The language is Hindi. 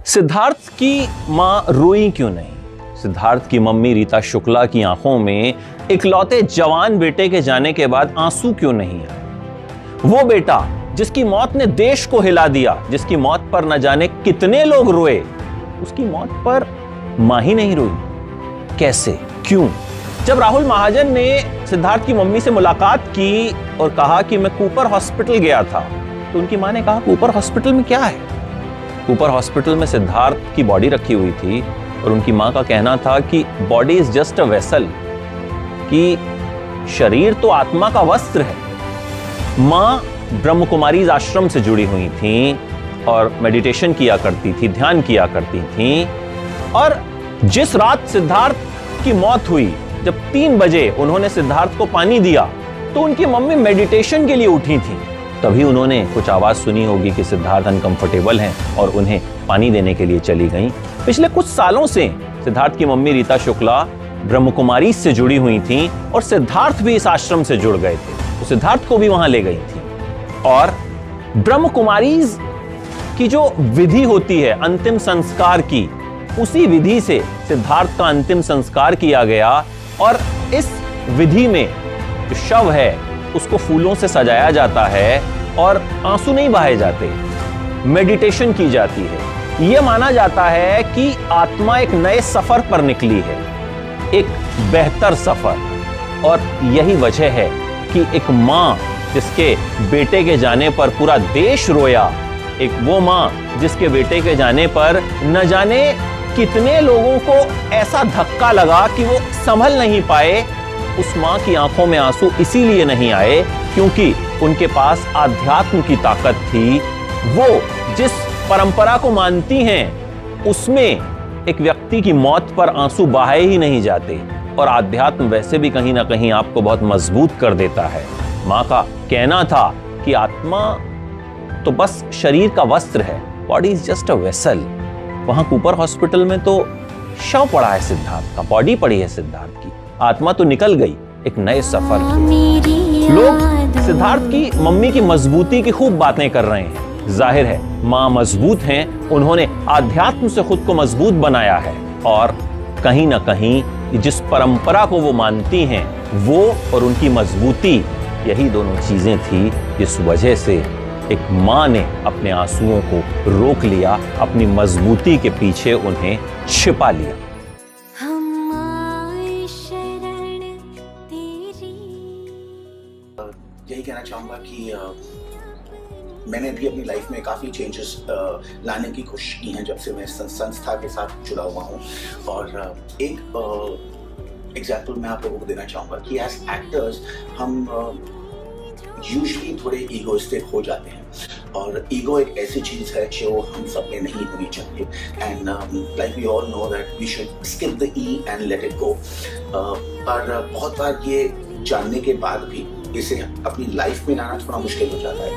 सिद्धार्थ की मां रोई क्यों नहीं? सिद्धार्थ की मम्मी रीता शुक्ला की आंखों में इकलौते जवान बेटे के जाने के बाद आंसू क्यों नहीं आए? वो बेटा जिसकी मौत ने देश को हिला दिया, जिसकी मौत पर न जाने कितने लोग रोए, उसकी मौत पर मां ही नहीं रोई। कैसे, क्यों? जब राहुल महाजन ने सिद्धार्थ की मम्मी से मुलाकात की और कहा कि मैं कूपर हॉस्पिटल गया था, तो उनकी मां ने कहा कूपर हॉस्पिटल में क्या है? कूपर हॉस्पिटल में सिद्धार्थ की बॉडी रखी हुई थी और उनकी मां का कहना था कि body is just a vessel, कि शरीर तो आत्मा का वस्त्र है। मां ब्रह्म कुमारीज आश्रम से जुड़ी हुई थी और मेडिटेशन किया करती थी, ध्यान किया करती थी। और जिस रात सिद्धार्थ की मौत हुई, जब 3 बजे उन्होंने सिद्धार्थ को पानी दिया, तो उनकी मम्मी मेडिटेशन के लिए उठी थी। तभी उन्होंने कुछ आवाज सुनी होगी कि सिद्धार्थ अनकंफर्टेबल हैं और उन्हें पानी देने के लिए चली गईं। पिछले कुछ सालों से सिद्धार्थ की मम्मी रीता शुक्ला ब्रह्म कुमारी से जुड़ी हुई थी और सिद्धार्थ भी इस आश्रम से जुड़ गए थे, तो सिद्धार्थ को भी वहां ले गई थी। और ब्रह्म कुमारीज की जो विधि होती है अंतिम संस्कार की, उसी विधि से सिद्धार्थ का अंतिम संस्कार किया गया। और इस विधि में जो शव है उसको फूलों से सजाया जाता है और आंसू नहीं बहाए जाते, मेडिटेशन की जाती है। यह माना जाता है कि आत्मा एक नए सफर पर निकली है, एक बेहतर सफर। और यही वजह है कि एक मां जिसके बेटे के जाने पर पूरा देश रोया, एक वो मां जिसके बेटे के जाने पर न जाने कितने लोगों को ऐसा धक्का लगा कि वो संभल नहीं पाए, उस मां की आंखों में आंसू इसीलिए नहीं आए क्योंकि उनके पास आध्यात्म की ताकत थी। वो जिस परंपरा को मानती हैं उसमें एक व्यक्ति की मौत पर आंसू बहाए ही नहीं जाते। और आध्यात्म वैसे भी कहीं ना कहीं आपको बहुत मजबूत कर देता है। मां का कहना था कि आत्मा तो बस शरीर का वस्त्र है, body is just a vessel. वहां कूपर हॉस्पिटल में तो शव पड़ा है सिद्धार्थ का, बॉडी पड़ी है सिद्धार्थ की, आत्मा तो निकल गई एक नए सफर की। लोग सिद्धार्थ की मम्मी की मजबूती की खूब बातें कर रहे हैं। जाहिर है मां मजबूत हैं, उन्होंने आध्यात्म से खुद को मजबूत बनाया है। और कहीं ना कहीं जिस परंपरा को वो मानती हैं, वो और उनकी मजबूती, यही दोनों चीजें थी जिस वजह से एक मां ने अपने आंसुओं को रोक लिया, अपनी मजबूती के पीछे उन्हें छिपा लिया। यही कहना चाहूँगा कि मैंने भी अपनी लाइफ में काफ़ी चेंजेस लाने की कोशिश की हैं जब से मैं संस्था के साथ जुड़ा हुआ हूँ। और एक एग्जाम्पल मैं आप लोगों को देना चाहूँगा कि एज एक्टर्स हम यूजुअली थोड़े ईगोइस्टिक हो जाते हैं, और ईगो एक ऐसी चीज़ है जो हम सब में नहीं होनी चाहिए। And like we all know that we should skip the E and let it go. पर बहुत बार ये जानने के बाद भी इसे अपनी लाइफ में लाना थोड़ा मुश्किल हो जाता है।